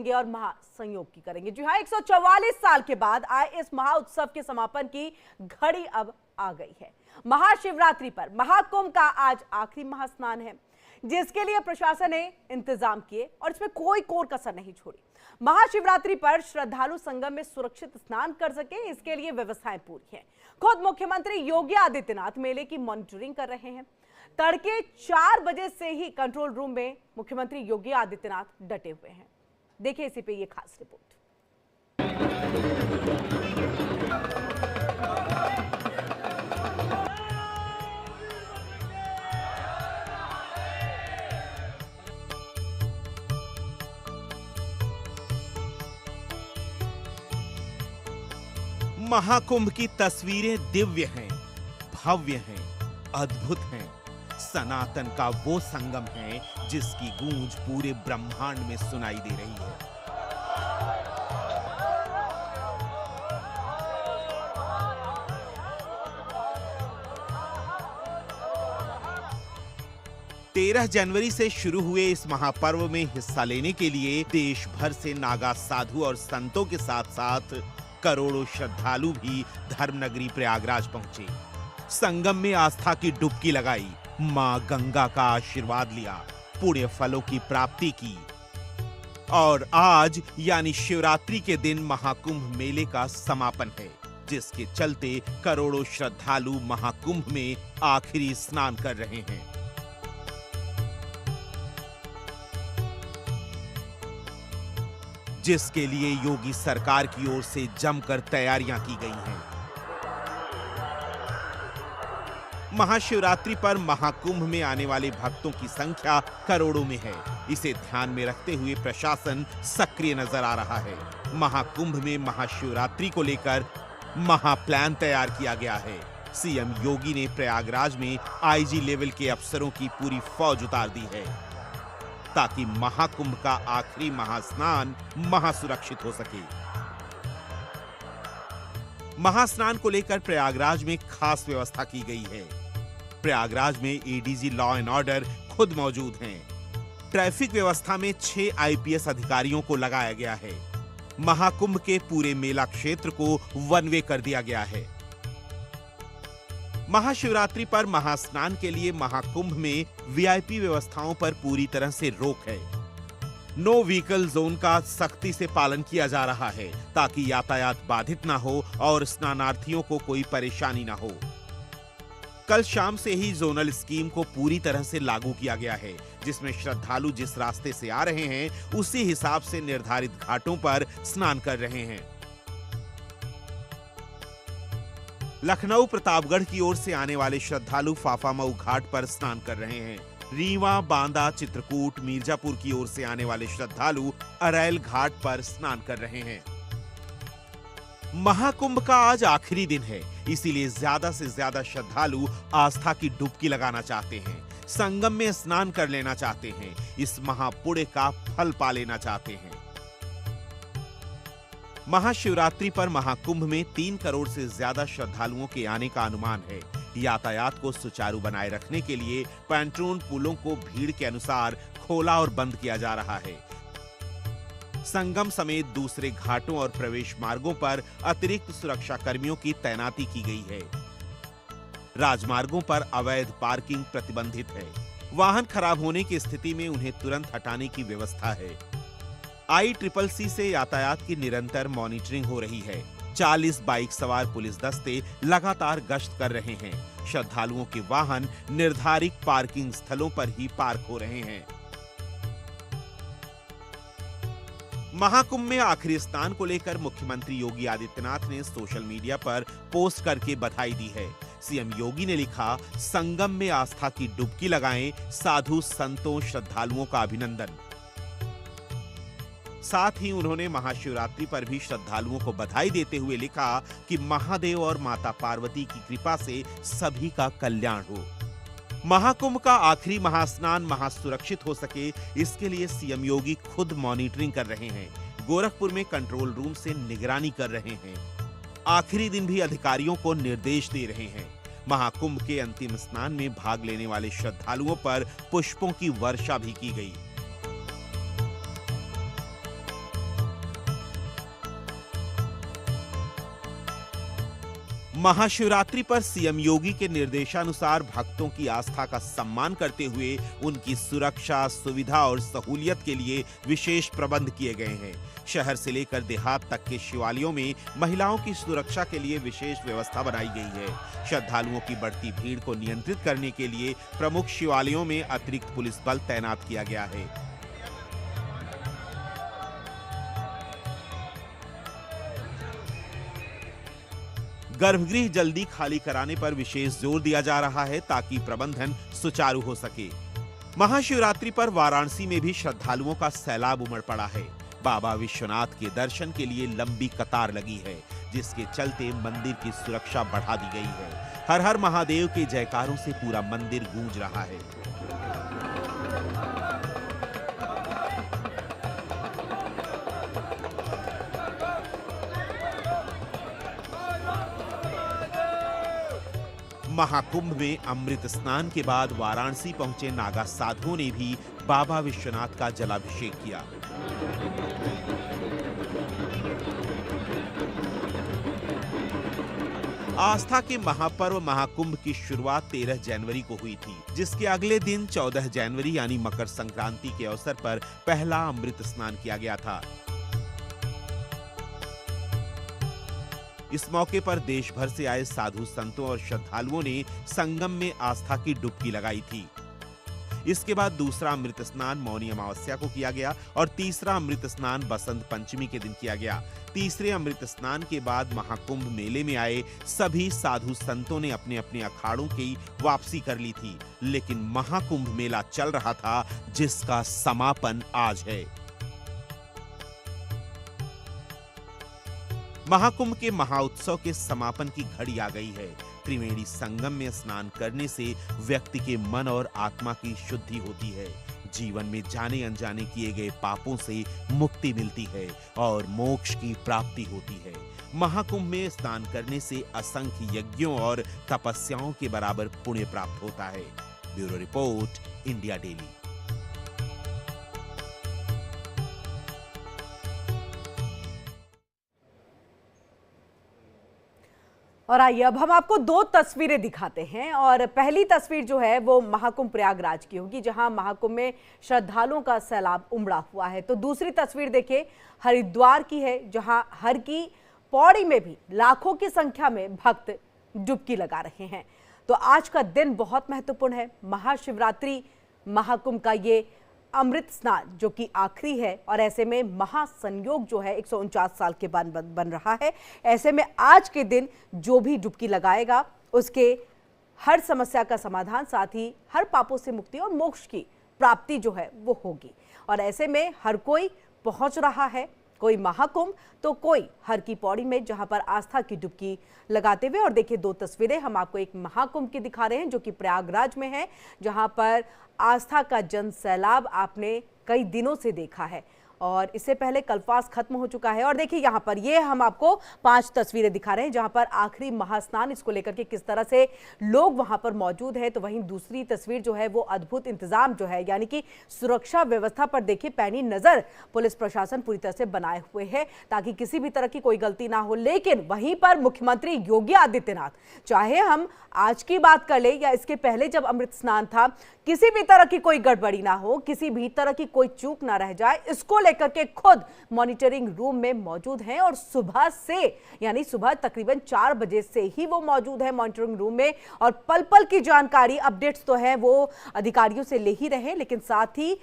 और महासंयोग की करेंगे। जी हाँ, 144 साल के बाद आए इस महाउत्सव के समापन की घड़ी अब आ गई है। महाशिवरात्रि पर महाकुंभ का आज आखिरी महास्नान है, जिसके लिए प्रशासन ने इंतजाम किए और इसमें कोई कोर कसर नहीं छोड़ी। महाशिवरात्रि पर श्रद्धालु संगम में सुरक्षित स्नान कर सके, इसके लिए व्यवस्थाएं पूरी हैं। खुद मुख्यमंत्री योगी आदित्यनाथ मेले की मॉनिटरिंग कर रहे हैं। तड़के 4 बजे से ही कंट्रोल रूम में मुख्यमंत्री योगी आदित्यनाथ डटे हुए हैं। देखिए इसी पे ये खास रिपोर्ट। महाकुंभ की तस्वीरें दिव्य हैं, भव्य हैं, अद्भुत हैं। सनातन का वो संगम है जिसकी गूंज पूरे ब्रह्मांड में सुनाई दे रही है। तेरह जनवरी से शुरू हुए इस महापर्व में हिस्सा लेने के लिए देश भर से नागा साधु और संतों के साथ साथ करोड़ों श्रद्धालु भी धर्मनगरी प्रयागराज पहुंचे। संगम में आस्था की डुबकी लगाई, मां गंगा का आशीर्वाद लिया, पुण्य फलों की प्राप्ति की और आज यानी शिवरात्रि के दिन महाकुंभ मेले का समापन है, जिसके चलते करोड़ों श्रद्धालु महाकुंभ में आखिरी स्नान कर रहे हैं। जिसके लिए योगी सरकार की ओर से जमकर तैयारियां की गई हैं। महाशिवरात्रि पर महाकुंभ में आने वाले भक्तों की संख्या करोड़ों में है। इसे ध्यान में रखते हुए प्रशासन सक्रिय नजर आ रहा है। महाकुंभ में महाशिवरात्रि को लेकर महाप्लान तैयार किया गया है। सीएम योगी ने प्रयागराज में आईजी लेवल के अफसरों की पूरी फौज उतार दी है, ताकि महाकुंभ का आखिरी महास्नान महासुरक्षित हो सके। महास्नान को लेकर प्रयागराज में खास व्यवस्था की गई है। प्रयागराज में एडीजी लॉ एंड ऑर्डर खुद मौजूद हैं। ट्रैफिक व्यवस्था में 6 आईपीएस अधिकारियों को लगाया गया है। महाकुंभ के पूरे मेला क्षेत्र को वन वे कर दिया गया है। महाशिवरात्रि पर महास्नान के लिए महाकुंभ में वीआईपी व्यवस्थाओं पर पूरी तरह से रोक है। नो व्हीकल जोन का सख्ती से पालन किया जा रहा है, ताकि यातायात बाधित ना हो और स्नानार्थियों को कोई परेशानी ना हो। कल शाम से ही जोनल स्कीम को पूरी तरह से लागू किया गया है, जिसमें श्रद्धालु जिस रास्ते से आ रहे हैं उसी हिसाब से निर्धारित घाटों पर स्नान कर रहे हैं। लखनऊ प्रतापगढ़ की ओर से आने वाले श्रद्धालु फाफामऊ घाट पर स्नान कर रहे हैं। रीवा, बांदा, चित्रकूट, मिर्जापुर की ओर से आने वाले श्रद्धालु अरैल घाट पर स्नान कर रहे हैं। महाकुंभ का आज आखिरी दिन है, इसीलिए ज्यादा से ज्यादा श्रद्धालु आस्था की डुबकी लगाना चाहते हैं, संगम में स्नान कर लेना चाहते हैं, इस महापुण्य का फल पा लेना चाहते हैं। महाशिवरात्रि पर महाकुंभ में 3 करोड़ से ज्यादा श्रद्धालुओं के आने का अनुमान है। यातायात को सुचारू बनाए रखने के लिए पैंट्रोन पुलों को भीड़ के अनुसार खोला और बंद किया जा रहा है। संगम समेत दूसरे घाटों और प्रवेश मार्गों पर अतिरिक्त सुरक्षा कर्मियों की तैनाती की गई है। राजमार्गों पर अवैध पार्किंग प्रतिबंधित है। वाहन खराब होने की स्थिति में उन्हें तुरंत हटाने की व्यवस्था है। ICCC से यातायात की निरंतर मॉनिटरिंग हो रही है। 40 बाइक सवार पुलिस दस्ते लगातार गश्त कर रहे हैं। श्रद्धालुओं के वाहन निर्धारित पार्किंग स्थलों पर ही पार्क हो रहे हैं। महाकुंभ में आखिरी स्नान को लेकर मुख्यमंत्री योगी आदित्यनाथ ने सोशल मीडिया पर पोस्ट करके बधाई दी है। सीएम योगी ने लिखा, संगम में आस्था की डुबकी लगाएं, साधु संतों श्रद्धालुओं का अभिनंदन। साथ ही उन्होंने महाशिवरात्रि पर भी श्रद्धालुओं को बधाई देते हुए लिखा कि महादेव और माता पार्वती की कृपा से सभी का कल्याण हो। महाकुंभ का आखिरी महास्नान महासुरक्षित हो सके, इसके लिए सीएम योगी खुद मॉनिटरिंग कर रहे हैं। गोरखपुर में कंट्रोल रूम से निगरानी कर रहे हैं। आखिरी दिन भी अधिकारियों को निर्देश दे रहे हैं। महाकुंभ के अंतिम स्नान में भाग लेने वाले श्रद्धालुओं पर पुष्पों की वर्षा भी की गई। महाशिवरात्रि पर सीएम योगी के निर्देशानुसार भक्तों की आस्था का सम्मान करते हुए उनकी सुरक्षा, सुविधा और सहूलियत के लिए विशेष प्रबंध किए गए हैं। शहर से लेकर देहात तक के शिवालयों में महिलाओं की सुरक्षा के लिए विशेष व्यवस्था बनाई गई है। श्रद्धालुओं की बढ़ती भीड़ को नियंत्रित करने के लिए प्रमुख शिवालयों में अतिरिक्त पुलिस बल तैनात किया गया है। गर्भगृह जल्दी खाली कराने पर विशेष जोर दिया जा रहा है ताकि प्रबंधन सुचारू हो सके। महाशिवरात्रि पर वाराणसी में भी श्रद्धालुओं का सैलाब उमड़ पड़ा है। बाबा विश्वनाथ के दर्शन के लिए लंबी कतार लगी है, जिसके चलते मंदिर की सुरक्षा बढ़ा दी गई है। हर हर महादेव के जयकारों से पूरा मंदिर गूंज रहा है। महाकुंभ में अमृत स्नान के बाद वाराणसी पहुंचे नागा साधुओं ने भी बाबा विश्वनाथ का जलाभिषेक किया। आस्था के महापर्व महाकुंभ की शुरुआत 13 जनवरी को हुई थी, जिसके अगले दिन 14 जनवरी यानी मकर संक्रांति के अवसर पर पहला अमृत स्नान किया गया था। इस मौके पर देश भर से आए साधु संतों और श्रद्धालुओं ने संगम में आस्था की डुबकी लगाई थी। इसके बाद दूसरा अमृत स्नान मौनी अमावस्या को किया गया और तीसरा अमृत स्नान बसंत पंचमी के दिन किया गया। तीसरे अमृत स्नान के बाद महाकुंभ मेले में आए सभी साधु संतों ने अपने अपने अखाड़ों की वापसी कर ली थी, लेकिन महाकुंभ मेला चल रहा था, जिसका समापन आज है। महाकुंभ के महाउत्सव के समापन की घड़ी आ गई है। त्रिवेणी संगम में स्नान करने से व्यक्ति के मन और आत्मा की शुद्धि होती है। जीवन में जाने अनजाने किए गए पापों से मुक्ति मिलती है और मोक्ष की प्राप्ति होती है। महाकुंभ में स्नान करने से असंख्य यज्ञों और तपस्याओं के बराबर पुण्य प्राप्त होता है। Bureau report, India daily. और आइए अब हम आपको दो तस्वीरें दिखाते हैं। और पहली तस्वीर जो है वो महाकुंभ प्रयागराज की होगी, जहां महाकुंभ में श्रद्धालुओं का सैलाब उमड़ा हुआ है। तो दूसरी तस्वीर देखिए हरिद्वार की है, जहां हर की पौड़ी में भी लाखों की संख्या में भक्त डुबकी लगा रहे हैं। तो आज का दिन बहुत महत्वपूर्ण है। महाशिवरात्रि महाकुंभ का ये अमृत स्नान जो कि आखिरी है, और ऐसे में महासंयोग जो है 149 साल के बाद बन रहा है। ऐसे में आज के दिन जो भी डुबकी लगाएगा उसके हर समस्या का समाधान, साथ ही हर पापों से मुक्ति और मोक्ष की प्राप्ति जो है वो होगी। और ऐसे में हर कोई पहुंच रहा है, कोई महाकुंभ तो कोई हर की पौड़ी में, जहां पर आस्था की डुबकी लगाते हुए। और देखिए दो तस्वीरें हम आपको एक महाकुंभ की दिखा रहे हैं जो कि प्रयागराज में है, जहां पर आस्था का जन सैलाब आपने कई दिनों से देखा है और इससे पहले कल्पवास खत्म हो चुका है। और देखिए यहाँ पर ये हम आपको 5 तस्वीरें दिखा रहे हैं जहाँ पर आखिरी महास्नान, इसको लेकर के किस तरह से लोग वहाँ पर मौजूद हैं। तो वहीं दूसरी तस्वीर जो है वो अद्भुत इंतजाम जो है, यानी कि सुरक्षा व्यवस्था पर देखिए पैनी नजर पुलिस प्रशासन पूरी तरह से बनाए हुए है ताकि किसी भी तरह की कोई गलती ना हो। लेकिन वहीं पर मुख्यमंत्री योगी आदित्यनाथ, चाहे हम आज की बात कर ले या इसके पहले जब अमृत स्नान था, किसी भी तरह की कोई गड़बड़ी ना हो, किसी भी तरह की कोई चूक ना रह जाए, इसको लेकर के खुद मॉनिटरिंग रूम में मौजूद हैं। और सुबह से यानी सुबह तकरीबन 4 बजे से ही वो मौजूद है मॉनिटरिंग रूम में और पल पल की जानकारी, अपडेट्स तो है वो अधिकारियों से ले ही रहे, लेकिन साथ ही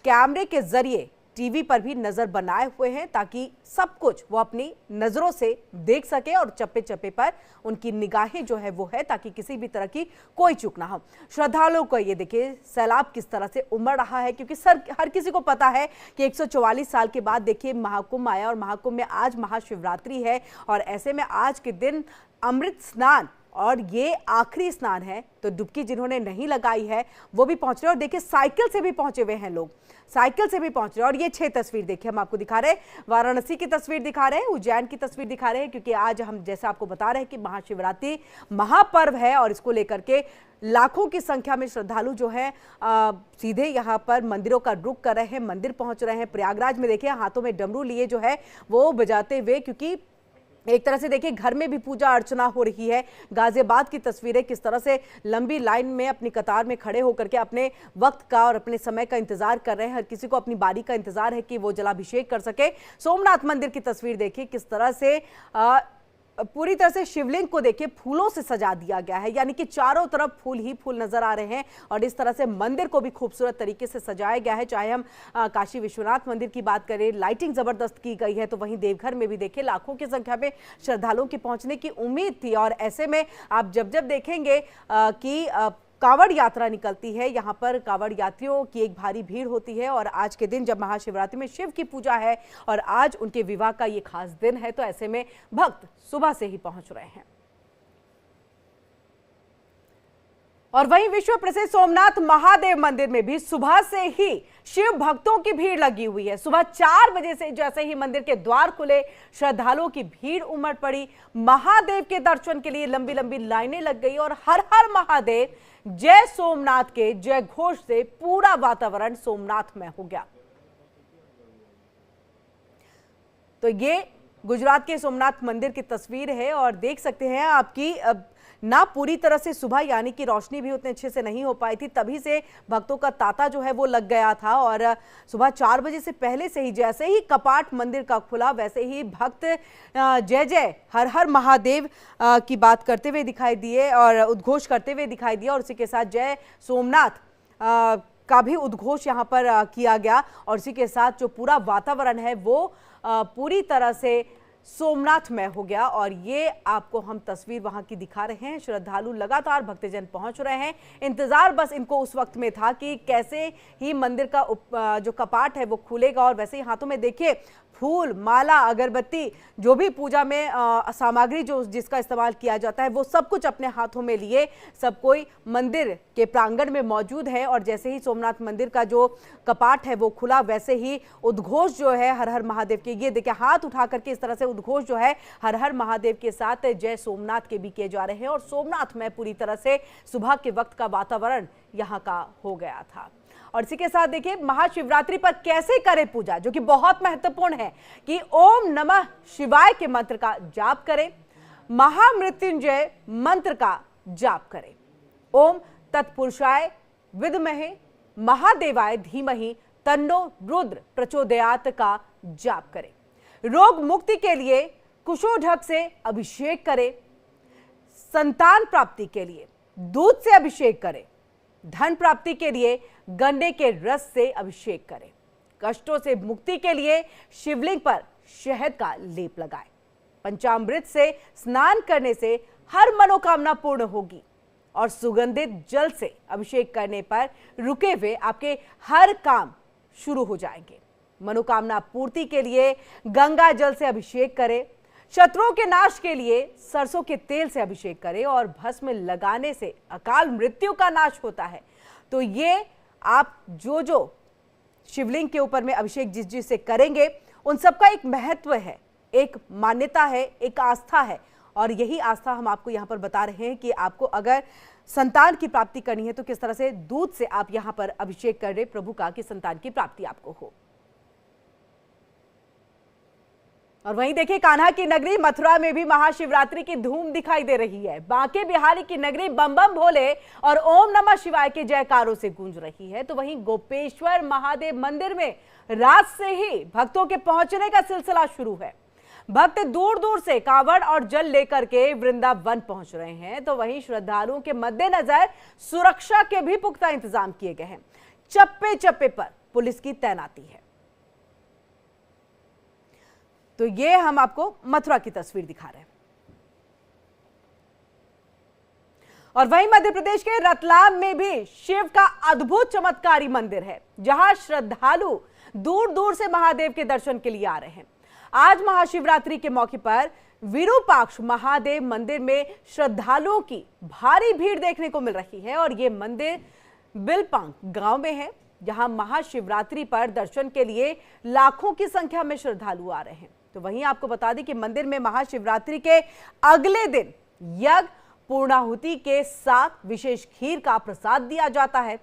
कैमरे के जरिए टीवी पर भी नजर बनाए हुए हैं ताकि सब कुछ वो अपनी नजरों से देख सके और चप्पे चप्पे पर उनकी निगाहें जो है वो है ताकि किसी भी तरह की कोई चूक ना हो। श्रद्धालुओं को ये देखिए सैलाब किस तरह से उमड़ रहा है, क्योंकि हर किसी को पता है कि 144 साल के बाद देखिए महाकुंभ आया और महाकुंभ में आज महाशिवरात्रि है और ऐसे में आज के दिन अमृत स्नान और ये आखिरी स्नान है। तो डुबकी जिन्होंने नहीं लगाई है वो भी पहुंच रहे हैं और देखिए साइकिल से भी पहुंचे हुए हैं लोग, साइकिल से भी पहुंच रहे हैं। और ये 6 तस्वीर देखिए हम आपको दिखा रहे हैं, वाराणसी की तस्वीर दिखा रहे हैं, उज्जैन की तस्वीर दिखा रहे हैं, क्योंकि आज हम जैसा आपको बता रहे हैं कि महाशिवरात्रि महापर्व है और इसको लेकर के लाखों की संख्या में श्रद्धालु जो है सीधे यहाँ पर मंदिरों का रुख कर रहे हैं, मंदिर पहुंच रहे हैं। प्रयागराज में देखिए हाथों में डमरू लिए जो है वो बजाते हुए, क्योंकि एक तरह से देखिए घर में भी पूजा अर्चना हो रही है। गाजियाबाद की तस्वीरें, किस तरह से लंबी लाइन में अपनी कतार में खड़े होकर के अपने वक्त का और अपने समय का इंतजार कर रहे हैं। हर किसी को अपनी बारी का इंतजार है कि वो जलाभिषेक कर सके। सोमनाथ मंदिर की तस्वीर देखिए, किस तरह से पूरी तरह से शिवलिंग को देखिए फूलों से सजा दिया गया है, यानी कि चारों तरफ फूल ही फूल नजर आ रहे हैं। और इस तरह से मंदिर को भी खूबसूरत तरीके से सजाया गया है। चाहे हम काशी विश्वनाथ मंदिर की बात करें, लाइटिंग जबरदस्त की गई है, तो वहीं देवघर में भी देखिए लाखों की संख्या में श्रद्धालुओं के पहुंचने की उम्मीद थी। और ऐसे में आप जब देखेंगे कि कांवड़ यात्रा निकलती है, यहाँ पर कांवड़ यात्रियों की एक भारी भीड़ होती है। और आज के दिन जब महाशिवरात्रि में शिव की पूजा है और आज उनके विवाह का ये खास दिन है, तो ऐसे में भक्त सुबह से ही पहुंच रहे हैं। और वहीं विश्व प्रसिद्ध सोमनाथ महादेव मंदिर में भी सुबह से ही शिव भक्तों की भीड़ लगी हुई है। सुबह 4 बजे से जैसे ही मंदिर के द्वार खुले, श्रद्धालुओं की भीड़ उमड़ पड़ी। महादेव के दर्शन के लिए लंबी लंबी लाइनें लग गई और हर हर महादेव, जय सोमनाथ के जय घोष से पूरा वातावरण सोमनाथ में हो गया। तो ये गुजरात के सोमनाथ मंदिर की तस्वीर है और देख सकते हैं आपकी ना पूरी तरह से सुबह यानी कि रोशनी भी उतने अच्छे से नहीं हो पाई थी, तभी से भक्तों का तांता जो है वो लग गया था। और सुबह 4 बजे से पहले से ही जैसे ही कपाट मंदिर का खुला, वैसे ही भक्त जय जय हर हर महादेव की बात करते हुए दिखाई दिए और उद्घोष करते हुए दिखाई दिया। और इसी के साथ जय सोमनाथ का भी उद्घोष यहाँ पर किया गया। और इसी के साथ जो पूरा वातावरण है वो पूरी तरह से सोमनाथ में हो गया। और ये आपको हम तस्वीर वहां की दिखा रहे हैं। श्रद्धालु लगातार, भक्तजन पहुंच रहे हैं। इंतजार बस इनको उस वक्त में था कि कैसे ही मंदिर का जो कपाट है वो खुलेगा। और वैसे ही हाथों में देखिए फूल, माला, अगरबत्ती, जो भी पूजा में सामग्री जिसका इस्तेमाल किया जाता है, वो सब कुछ अपने हाथों में लिए सब कोई मंदिर के प्रांगण में मौजूद है। और जैसे ही सोमनाथ मंदिर का जो कपाट है वो खुला, वैसे ही उद्घोष जो है हर हर महादेव के, ये देखिए हाथ उठा करके इस तरह से उद्घोष जो है हर हर महादेव के साथ जय सोमनाथ के भी किए जा रहे हैं। और सोमनाथ में पूरी तरह से सुबह के वक्त का वातावरण यहाँ का हो गया था। और इसी के साथ देखिए महाशिवरात्रि पर कैसे करें पूजा, जो कि बहुत महत्वपूर्ण है कि ओम नमः शिवाय के मंत्र का जाप करें, महामृत्युंजय मंत्र का जाप करें, ओम तत्पुरुषाय विद्महे महादेवाय धीमहि तन्नो रुद्र प्रचोदयात का जाप करें, रोग मुक्ति के लिए कुशोढक से अभिषेक करें, संतान प्राप्ति के लिए दूध से अभिषेक करें, धन प्राप्ति के लिए गन्ने के रस से अभिषेक करें, कष्टों से मुक्ति के लिए शिवलिंग पर शहद का लेप लगाएं, पंचामृत से स्नान करने से हर मनोकामना पूर्ण होगी और सुगंधित जल से अभिषेक करने पर रुके हुए आपके हर काम शुरू हो जाएंगे। मनोकामना पूर्ति के लिए गंगा जल से अभिषेक करें, शत्रुओं के नाश के लिए सरसों के तेल से अभिषेक करें और भस्म लगाने से अकाल मृत्यु का नाश होता है। तो ये आप जो शिवलिंग के ऊपर में अभिषेक जिस से करेंगे, उन सबका एक महत्व है, एक मान्यता है, एक आस्था है। और यही आस्था हम आपको यहाँ पर बता रहे हैं कि आपको अगर संतान की प्राप्ति करनी है तो किस तरह से दूध से आप यहाँ पर अभिषेक कर रहे प्रभु का कि संतान की प्राप्ति आपको हो। और वहीं देखिए कान्हा की नगरी मथुरा में भी महाशिवरात्रि की धूम दिखाई दे रही है। बांके बिहारी की नगरी बम बम भोले और ओम नमः शिवाय के जयकारों से गूंज रही है। तो वहीं गोपेश्वर महादेव मंदिर में रात से ही भक्तों के पहुंचने का सिलसिला शुरू है। भक्त दूर दूर से कांवड़ और जल लेकर के वृंदावन पहुंच रहे हैं। तो वहीं श्रद्धालुओं के मद्देनजर सुरक्षा के भी पुख्ता इंतजाम किए गए हैं। चप्पे चप्पे पर पुलिस की तैनाती है। तो ये हम आपको मथुरा की तस्वीर दिखा रहे हैं। और वहीं मध्य प्रदेश के रतलाम में भी शिव का अद्भुत चमत्कारी मंदिर है, जहां श्रद्धालु दूर दूर से महादेव के दर्शन के लिए आ रहे हैं। आज महाशिवरात्रि के मौके पर विरूपाक्ष महादेव मंदिर में श्रद्धालुओं की भारी भीड़ देखने को मिल रही है। और ये मंदिर बिलपांग गांव में है, जहां महाशिवरात्रि पर दर्शन के लिए लाखों की संख्या में श्रद्धालु आ रहे हैं। तो वहीं आपको बता दें कि मंदिर में महाशिवरात्रि के अगले दिन यज्ञ पूर्णाहुति के साथ विशेष खीर का प्रसाद दिया जाता है।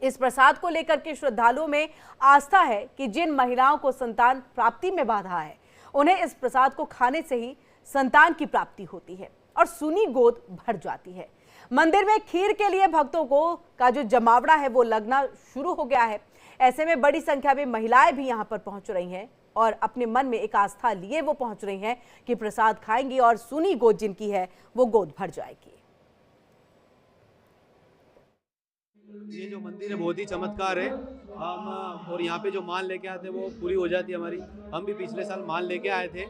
इस प्रसाद को लेकर के श्रद्धालुओं में आस्था है कि जिन महिलाओं को संतान प्राप्ति में बाधा है, उन्हें इस प्रसाद को खाने से ही संतान की प्राप्ति होती है और सुनी गोद भर जाती है। मंदिर में खीर के लिए भक्तों का जो जमावड़ा है वो लगना शुरू हो गया है। ऐसे में बड़ी संख्या में महिलाएं भी यहां पर पहुंच रही हैं और अपने मन में एक आस्था लिए वो पहुंच रही हैं कि प्रसाद खाएंगी और सुनी गोद जिनकी है वो गोद भर जाएगी। ये जो मंदिर है बहुत ही चमत्कार है। हम और यहाँ पे जो मान लेके आते हैं वो पूरी हो जाती है हमारी। हम भी पिछले साल मान लेके आए थे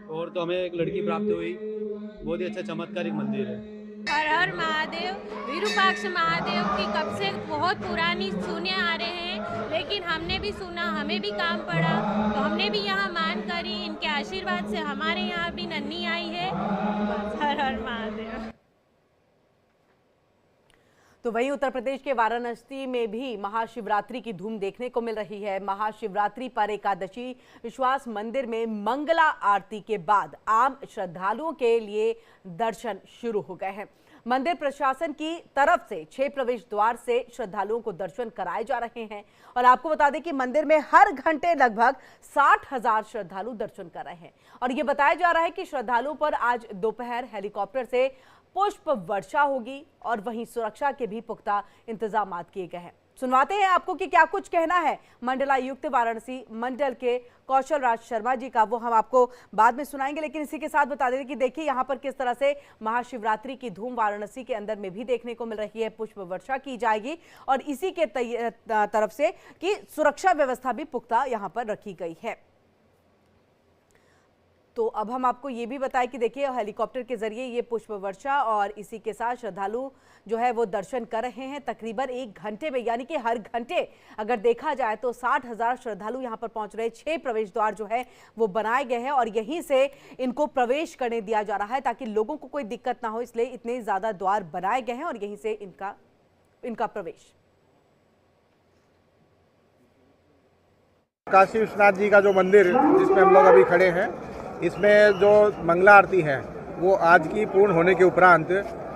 और तो हमें एक लड़की प्राप्त हुई। बहुत ही अच्छा चमत्कारिक मंदिर है। हर हर महादेव। विरूपाक्ष महादेव की कब से बहुत पुरानी सुने आ रहे हैं, लेकिन हमने भी सुना, हमें भी काम पड़ा तो हमने भी यहाँ मान करी। इनके आशीर्वाद से हमारे यहाँ भी नन्ही आई है। हर हर महादेव। तो वहीं उत्तर प्रदेश के वाराणसी में भी महाशिवरात्रि की धूम देखने को मिल रही है। महाशिवरात्रि पर एकादशी विश्वास मंदिर में मंगला आरती के बाद आम श्रद्धालुओं के लिए दर्शन शुरू हो गए हैं। मंदिर प्रशासन की तरफ से 6 प्रवेश द्वार से श्रद्धालुओं को दर्शन कराए जा रहे हैं और आपको बता दें कि मंदिर में हर घंटे लगभग 60,000 श्रद्धालु दर्शन कर रहे हैं और ये बताया जा रहा है कि श्रद्धालुओं पर आज दोपहर हेलीकॉप्टर से पुष्प वर्षा होगी और वहीं सुरक्षा के भी पुख्ता इंतजाम किए गए हैं। सुनवाते हैं आपको कि क्या कुछ कहना है मंडलायुक्त वाराणसी मंडल के कौशल राज शर्मा जी का, वो हम आपको बाद में सुनाएंगे। लेकिन इसी के साथ बता दें कि देखिए यहाँ पर किस तरह से महाशिवरात्रि की धूम वाराणसी के अंदर में भी देखने को मिल रही है। पुष्प वर्षा की जाएगी और इसी के तरफ से कि सुरक्षा व्यवस्था भी पुख्ता यहाँ पर रखी गई है। तो अब हम आपको ये भी बताएं कि देखिए हेलीकॉप्टर के जरिए ये पुष्प वर्षा और इसी के साथ श्रद्धालु जो है वो दर्शन कर रहे हैं तकरीबन 1 घंटे में, यानी कि हर घंटे अगर देखा जाए तो 60,000 श्रद्धालु यहाँ पर पहुंच रहे हैं। 6 प्रवेश द्वार जो है वो बनाए गए हैं और यहीं से इनको प्रवेश करने दिया जा रहा है ताकि लोगों को कोई दिक्कत ना हो, इसलिए इतने ज्यादा द्वार बनाए गए हैं और यहीं से इनका प्रवेश। काशी विश्वनाथ जी का जो मंदिर जिसमें हम लोग अभी खड़े हैं, इसमें जो मंगला आरती है वो आज की पूर्ण होने के उपरांत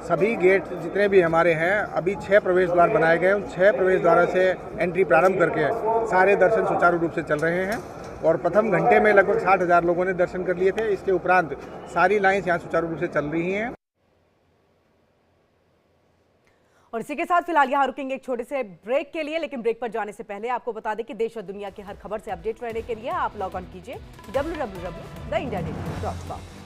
सभी गेट जितने भी हमारे हैं अभी 6 प्रवेश द्वार बनाए गए हैं। उन 6 प्रवेश द्वारों से एंट्री प्रारंभ करके सारे दर्शन सुचारू रूप से चल रहे हैं और प्रथम घंटे में लगभग 60,000 लोगों ने दर्शन कर लिए थे। इसके उपरांत सारी लाइन्स यहाँ सुचारू रूप से चल रही हैं। और इसी के साथ फिलहाल यहाँ रुकेंगे एक छोटे से ब्रेक के लिए, लेकिन ब्रेक पर जाने से पहले आपको बता दें कि देश और दुनिया की हर खबर से अपडेट रहने के लिए आप लॉग ऑन कीजिए www.theindiadaily.com।